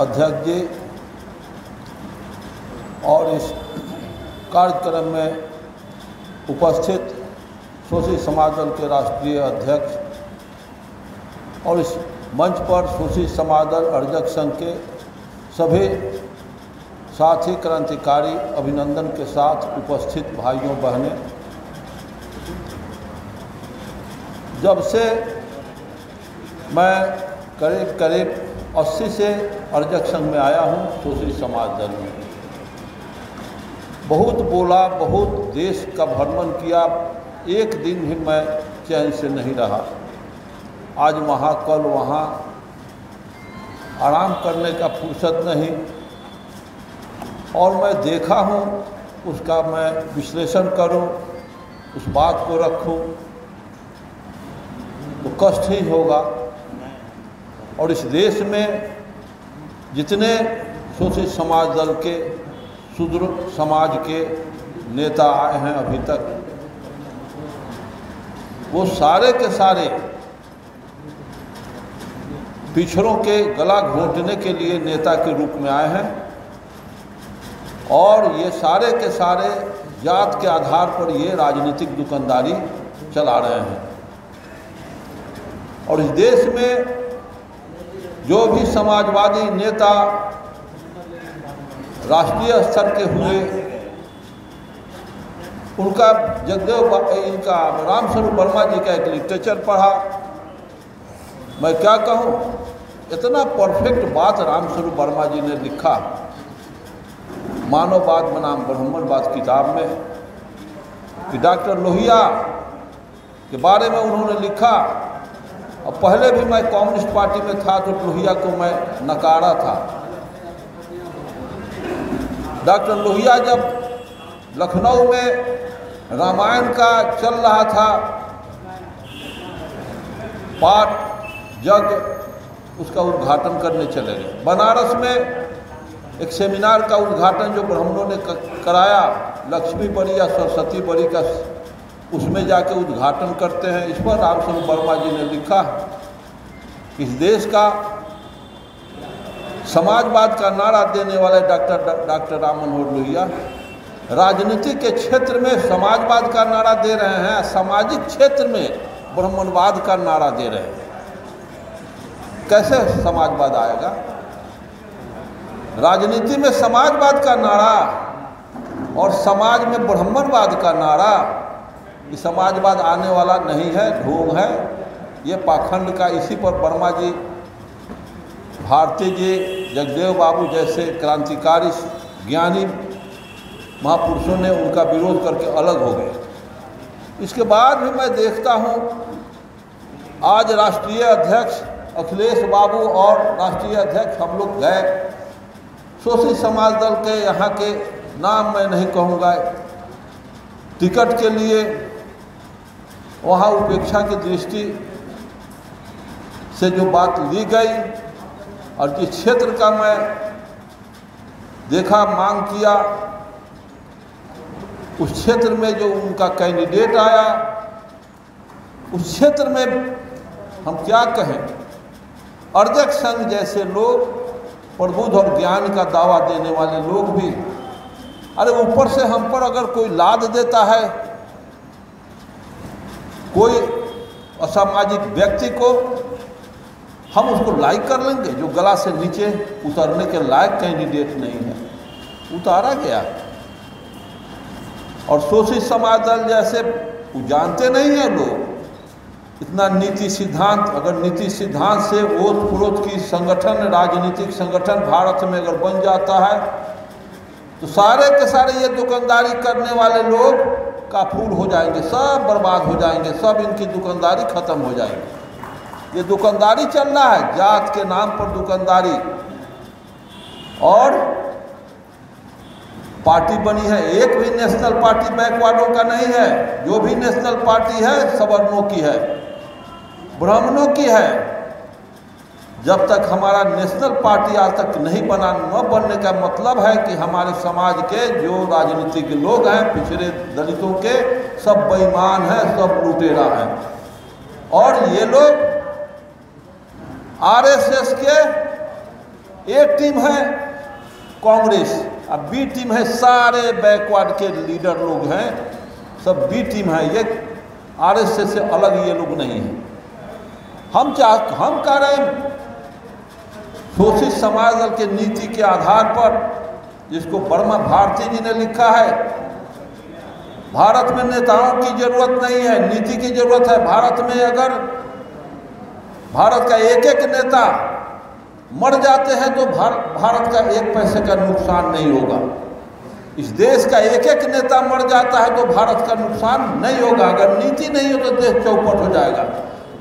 अध्यक्ष जी और इस कार्यक्रम में उपस्थित शोषित समाज दल के राष्ट्रीय अध्यक्ष और इस मंच पर शोषित समाज दल अर्जक संघ के सभी साथी क्रांतिकारी अभिनंदन के साथ उपस्थित भाइयों बहनें, जब से मैं करीब 80 से अर्जक संघ में आया हूँ, शोषित समाज दल में बहुत बोला, बहुत देश का भ्रमण किया, एक दिन भी मैं चैन से नहीं रहा। आज वहाँ कल वहाँ, आराम करने का फुर्सत नहीं। और मैं देखा हूँ, उसका मैं विश्लेषण करूँ, उस बात को रखूँ तो कष्ट ही होगा। और इस देश में जितने शोषित समाज दल के शूद्र समाज के नेता आए हैं अभी तक, वो सारे के सारे पिछड़ों के गला घोंटने के लिए नेता के रूप में आए हैं और ये सारे के सारे जात के आधार पर ये राजनीतिक दुकानदारी चला रहे हैं। और इस देश में जो भी समाजवादी नेता राष्ट्रीय स्तर के हुए, उनका इनका रामस्वरूप वर्मा जी का एक लिटरेचर पढ़ा। मैं क्या कहूँ, इतना परफेक्ट बात रामस्वरूप वर्मा जी ने लिखा मानववाद बनाम ब्राह्मणवाद किताब में, कि डॉक्टर लोहिया के बारे में उन्होंने लिखा। और पहले भी मैं कम्युनिस्ट पार्टी में था तो लोहिया को मैं नकारा था। डॉक्टर लोहिया जब लखनऊ में रामायण का चल रहा था पाठ जग, उसका उद्घाटन करने चले गए। बनारस में एक सेमिनार का उद्घाटन जो ब्राह्मणों ने कराया, लक्ष्मी बड़ी या सरस्वती बड़ी का, उसमें जाके उद्घाटन करते हैं। इस पर रामस्वरूप वर्मा जी ने लिखा, इस देश का समाजवाद का नारा देने वाले डॉक्टर राम मनोहर लोहिया राजनीति के क्षेत्र में समाजवाद का नारा दे रहे हैं, सामाजिक क्षेत्र में ब्राह्मणवाद का नारा दे रहे हैं। कैसे समाजवाद आएगा? राजनीति में समाजवाद का नारा और समाज में ब्राह्मणवाद का नारा, ये समाजवाद आने वाला नहीं है, ढोंग है, ये पाखंड का। इसी पर वर्मा जी, भारती जी, जगदेव बाबू जैसे क्रांतिकारी ज्ञानी महापुरुषों ने उनका विरोध करके अलग हो गए। इसके बाद भी मैं देखता हूँ, आज राष्ट्रीय अध्यक्ष अखिलेश बाबू और राष्ट्रीय अध्यक्ष हम लोग गए शोषित समाज दल के, यहाँ के नाम मैं नहीं कहूँगा, टिकट के लिए वहाँ उपेक्षा की दृष्टि से जो बात ली गई और जिस क्षेत्र का मैं देखा, मांग किया, उस क्षेत्र में जो उनका कैंडिडेट आया, उस क्षेत्र में हम क्या कहें, अर्जक संघ जैसे लोग, प्रबुद्ध और ज्ञान का दावा देने वाले लोग भी, अरे ऊपर से हम पर अगर कोई लाद देता है, कोई असामाजिक व्यक्ति को, हम उसको लाइक कर लेंगे। जो गला से नीचे उतरने के लायक कैंडिडेट नहीं है, उतारा गया। और शोषित समाज दल जैसे जानते नहीं हैं लोग इतना नीति सिद्धांत। अगर नीति सिद्धांत से ओत प्रोत की संगठन, राजनीतिक संगठन भारत में अगर बन जाता है तो सारे के सारे ये दुकानदारी करने वाले लोग का फूल हो जाएंगे, सब बर्बाद हो जाएंगे, सब इनकी दुकानदारी खत्म हो जाएगी। ये दुकानदारी चल रहा है, जात के नाम पर दुकानदारी। और पार्टी बनी है, एक भी नेशनल पार्टी बैकवर्डों का नहीं है। जो भी नेशनल पार्टी है सवर्णों की है, ब्राह्मणों की है। जब तक हमारा नेशनल पार्टी आज तक नहीं बना, न बनने का मतलब है कि हमारे समाज के जो राजनीतिक लोग हैं, पिछड़े दलितों के, सब बेईमान हैं, सब लुटेरा हैं। और ये लोग आरएसएस के ए टीम है कांग्रेस, अब बी टीम है सारे बैकवर्ड के लीडर लोग हैं, सब बी टीम है। ये आरएसएस से अलग ये लोग नहीं हैं। हम कह रहे हैं शोषित समाज दल के नीति के आधार पर, जिसको वर्मा भारती जी ने लिखा है, भारत में नेताओं की जरूरत नहीं है, नीति की जरूरत है। भारत में अगर भारत का एक एक नेता मर जाते हैं तो भारत का एक पैसे का नुकसान नहीं होगा। इस देश का एक एक नेता मर जाता है तो भारत का नुकसान नहीं होगा। अगर नीति नहीं हो तो देश चौपट हो जाएगा।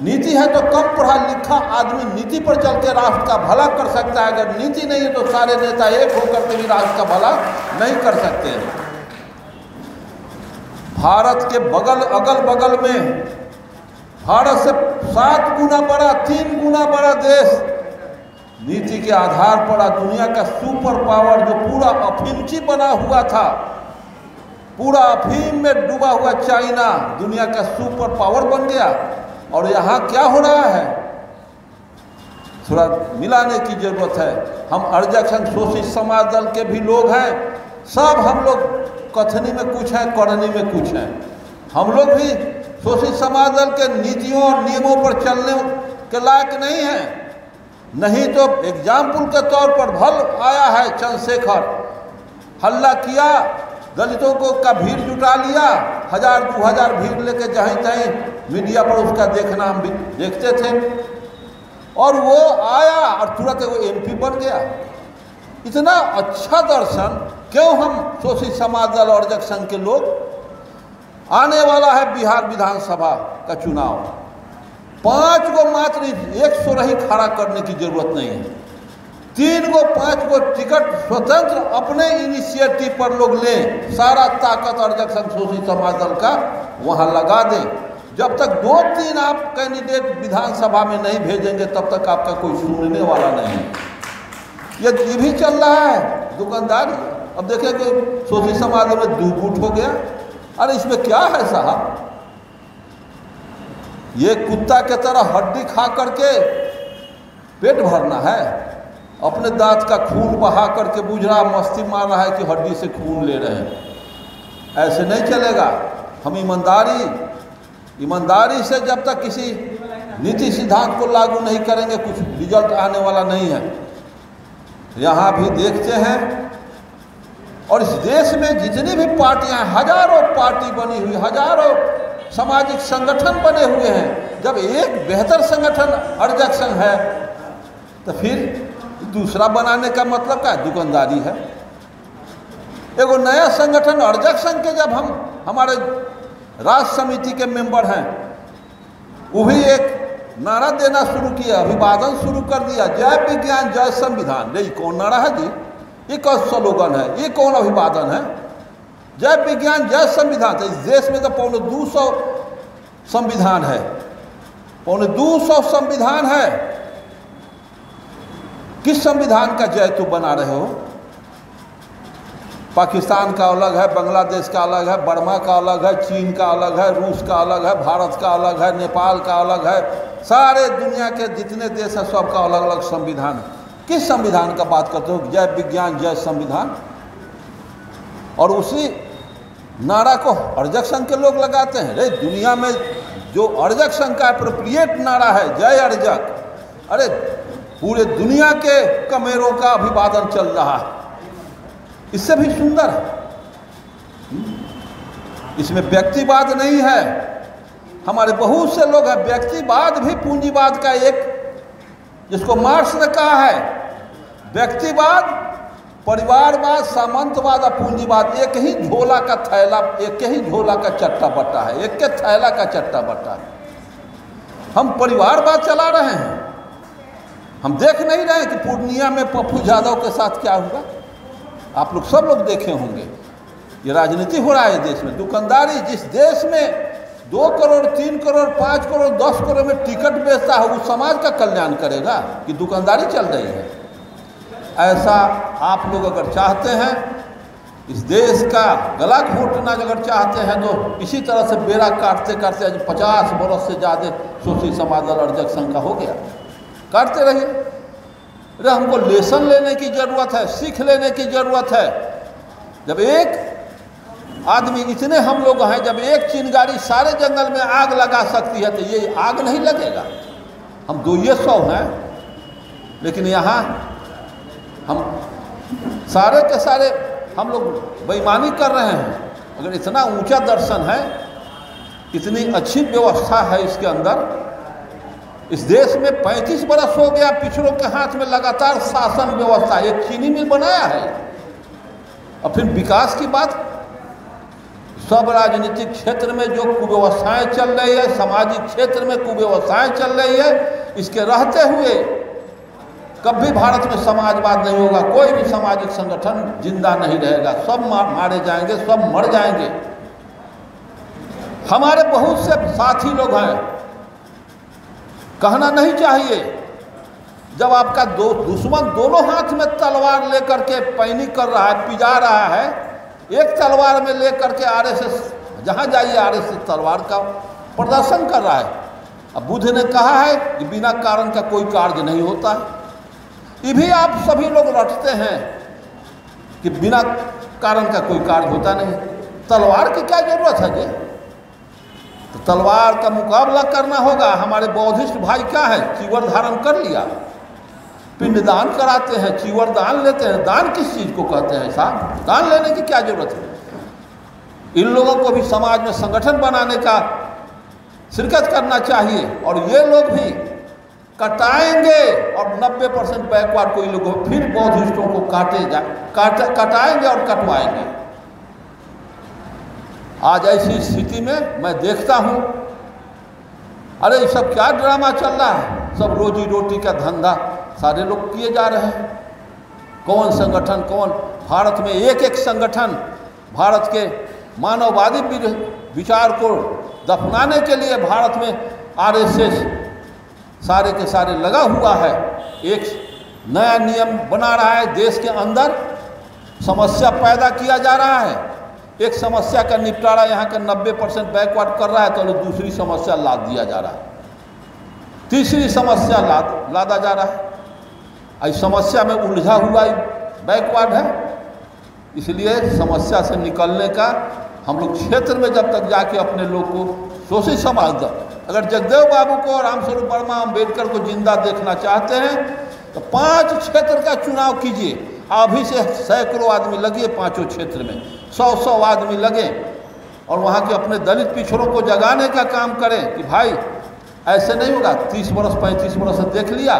नीति है तो कम पढ़ा लिखा आदमी नीति पर चल के राष्ट्र का भला कर सकता है। अगर नीति नहीं है तो सारे नेता एक होकर के भी राष्ट्र का भला नहीं कर सकते हैं। भारत के अगल बगल में भारत से 7 गुना बड़ा, 3 गुना बड़ा देश नीति के आधार पर दुनिया का सुपर पावर, जो पूरा अफीमची बना हुआ था, पूरा अफीम में डूबा हुआ चाइना दुनिया का सुपर पावर बन गया। और यहाँ क्या हो रहा है, थोड़ा मिलाने की जरूरत है। हम अर्जक संघ शोषित समाज दल के भी लोग हैं, सब हम लोग कथनी में कुछ हैं, करनी में कुछ हैं। हम लोग भी शोषित समाज दल के नीतियों और नियमों पर चलने के लायक नहीं हैं। नहीं तो एग्जाम्पल के तौर पर भल आया है चंद्रशेखर, हल्ला किया, दलितों को का भीड़ जुटा लिया, 1000-2000 भीड़ लेके जहीं तहीं मीडिया पर उसका देखना हम भी देखते थे। और वो आया और तुरंत वो एमपी बन गया। इतना अच्छा दर्शन क्यों हम शोषित समाज दल और अर्जक संघ के लोग। आने वाला है बिहार विधानसभा का चुनाव, 5 को मात्र 100 ही खड़ा करने की जरूरत नहीं है। 3 को 5 को टिकट स्वतंत्र अपने इनिशिएटिव पर लोग लें। सारा ताकत अर्जक संघ शोषित समाज दल का वहाँ लगा दें। जब तक 2-3 आप कैंडिडेट विधानसभा में नहीं भेजेंगे तब तक आपका कोई सुनने वाला नहीं है। ये भी चल रहा है दुकानदारी। अब देखिए कि शोषित समाज दल में 2 गुट हो गया। अरे इसमें क्या है साहब, ये कुत्ता के तरह हड्डी खा करके पेट भरना है, अपने दांत का खून बहा करके बुझ रहा मस्ती मार रहा है कि हड्डी से खून ले रहे हैं। ऐसे नहीं चलेगा। हम ईमानदारी से जब तक किसी नीति सिद्धांत को लागू नहीं करेंगे कुछ रिजल्ट आने वाला नहीं है। यहाँ भी देखते हैं, और इस देश में जितनी भी पार्टियां, हजारों पार्टी बनी हुई, हजारों सामाजिक संगठन बने हुए हैं। जब एक बेहतर संगठन अर्जक संघ है तो फिर दूसरा बनाने का मतलब क्या? दुकानदारी है। एगो नया संगठन अर्जक संघ के जब हम हमारे राष्ट्र समिति के मेंबर हैं, वो भी एक नारा देना शुरू किया, अभिवादन शुरू कर दिया, जय विज्ञान जय संविधान। ये कौन नारा है जी? ये कौन स्लोगन है? ये कौन अभिवादन है? जय विज्ञान जय संविधान। तो इस देश में तो 250 संविधान है, 250 संविधान है। किस संविधान का जय तो बना रहे हो? पाकिस्तान का अलग है, बांग्लादेश का अलग है, बर्मा का अलग है, चीन का अलग है, रूस का अलग है, भारत का अलग है, नेपाल का अलग है। सारे दुनिया के जितने देश हैं सबका अलग अलग संविधान है। किस संविधान का बात करते हो? जय विज्ञान जय संविधान। और उसी नारा को अर्जक संघ के लोग लगाते हैं। अरे दुनिया में जो अर्जक संघ का एप्रोप्रिएट नारा है जय अर्जक, अरे पूरे दुनिया के कमेरों का अभिवादन चल रहा है। इससे भी सुंदर है। इसमें व्यक्तिवाद नहीं है। हमारे बहुत से लोग हैं, व्यक्तिवाद भी पूंजीवाद का एक, जिसको मार्क्स ने कहा है, व्यक्तिवाद, परिवारवाद, सामंतवाद और पूंजीवाद एक ही झोला का थैला, एक ही झोला का चट्टा बट्टा है, एक के थैला का चट्टा बट्टा है। हम परिवारवाद चला रहे हैं। हम देख नहीं रहे कि पूर्णिया में पप्पू यादव के साथ क्या हुआ। आप लोग सब लोग देखे होंगे। ये राजनीति हो रहा है देश में। दुकानदारी, जिस देश में 2 करोड़ 3 करोड़ 5 करोड़ 10 करोड़ में टिकट बेचता है, वो समाज का कल्याण करेगा कि दुकानदारी चल रही है? ऐसा आप लोग अगर चाहते हैं, इस देश का गला घोटना अगर चाहते हैं, तो इसी तरह से बेड़ा काटते काटते आज 50 बरस से ज़्यादा शोषित समाज दल अर्जक संघ का हो गया। काटते रहिए। अरे हमको लेसन लेने की ज़रूरत है, सीख लेने की ज़रूरत है। जब एक आदमी, इतने हम लोग हैं, जब एक चिंगारी सारे जंगल में आग लगा सकती है तो ये आग नहीं लगेगा। हम 200 हैं, लेकिन यहाँ हम सारे के सारे हम लोग बेईमानी कर रहे हैं। अगर इतना ऊंचा दर्शन है, इतनी अच्छी व्यवस्था है इसके अंदर, इस देश में 35 बरस हो गया पिछड़ों के हाथ में लगातार शासन व्यवस्था, एक चीनी मिल बनाया है। और फिर विकास की बात, सब राजनीतिक क्षेत्र में जो कुव्यवस्थाएं चल रही है, सामाजिक क्षेत्र में कुव्यवस्थाएं चल रही है, इसके रहते हुए कभी भारत में समाजवाद नहीं होगा। कोई भी सामाजिक संगठन जिंदा नहीं रहेगा, सब मारे जाएंगे, सब मर जाएंगे। हमारे बहुत से साथी लोग हैं, कहना नहीं चाहिए, जब आपका दुश्मन दोनों हाथ में तलवार लेकर के पैनी कर रहा है, पिजा रहा है, एक तलवार में लेकर के आरएसएस, जहाँ जाइए आरएसएस तलवार का प्रदर्शन कर रहा है। अब बुद्ध ने कहा है कि बिना कारण का कोई कार्य नहीं होता है। ये भी आप सभी लोग रटते हैं कि बिना कारण का कोई कार्य होता नहीं। तलवार की क्या जरूरत है जी? तो तलवार का मुकाबला करना होगा। हमारे बौद्धिस्ट भाई क्या है, चीवर धारण कर लिया, पिंडदान कराते हैं, चीवर दान लेते हैं। दान किस चीज़ को कहते हैं साहब? दान लेने की क्या जरूरत है? इन लोगों को भी समाज में संगठन बनाने का शिरकत करना चाहिए। और ये लोग भी कटाएंगे, और 90% बैकवर्ड कोई लोग फिर बौद्धिस्टों को कटाएंगे और कटवाएंगे। आज ऐसी स्थिति में मैं देखता हूँ, अरे ये सब क्या ड्रामा चल रहा है? सब रोजी रोटी का धंधा सारे लोग किए जा रहे हैं। कौन संगठन, कौन भारत में एक एक संगठन भारत के मानववादी विचार को दफनाने के लिए भारत में आरएसएस सारे के सारे लगा हुआ है। एक नया नियम बना रहा है, देश के अंदर समस्या पैदा किया जा रहा है। एक समस्या का निपटारा यहाँ का 90% बैकवर्ड कर रहा है, तो दूसरी समस्या लाद दिया जा रहा है, तीसरी समस्या लादा जा रहा है। इस समस्या में उलझा हुआ बैकवर्ड है। इसलिए समस्या से निकलने का हम लोग क्षेत्र में जब तक जाके अपने लोग को सोची समझ दो। अगर जगदेव बाबू को और रामस्वरूप वर्मा अम्बेडकर को जिंदा देखना चाहते हैं तो 5 क्षेत्र का चुनाव कीजिए। अभी से सैकड़ों आदमी लगे, 5 क्षेत्र में 100 आदमी लगे, और वहाँ के अपने दलित पिछड़ों को जगाने का काम करें कि भाई ऐसे नहीं होगा। 30 बरस 35 बरस से देख लिया,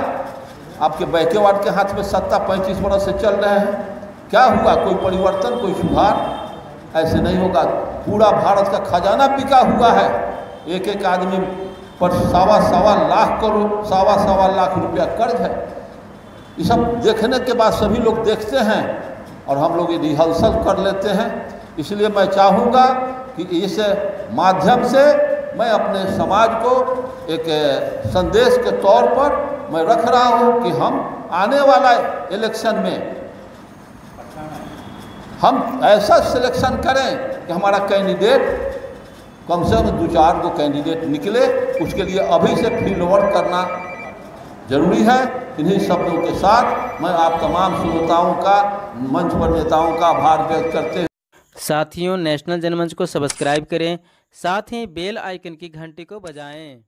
आपके बैकेवाड के हाथ में सत्ता 35 बरस से चल रहे हैं, क्या हुआ? कोई परिवर्तन, कोई सुधार? ऐसे नहीं होगा। पूरा भारत का खजाना बिका हुआ है, एक एक आदमी पर सवा लाख रुपया कर्ज है। ये सब देखने के बाद सभी लोग देखते हैं और हम लोग ये रिहर्सल कर लेते हैं। इसलिए मैं चाहूँगा कि इस माध्यम से मैं अपने समाज को एक संदेश के तौर पर मैं रख रहा हूँ कि हम आने वाला इलेक्शन में हम ऐसा सिलेक्शन करें कि हमारा कैंडिडेट कम से कम 2-4 को कैंडिडेट निकले। उसके लिए अभी से फील्ड वर्क करना जरूरी है। इन्हीं शब्दों के साथ मैं आप तमाम श्रोताओं का, मंच पर नेताओं का आभार व्यक्त करते हैं। साथियों, नेशनल जनमंच को सब्सक्राइब करें, साथ ही बेल आइकन की घंटी को बजाएं।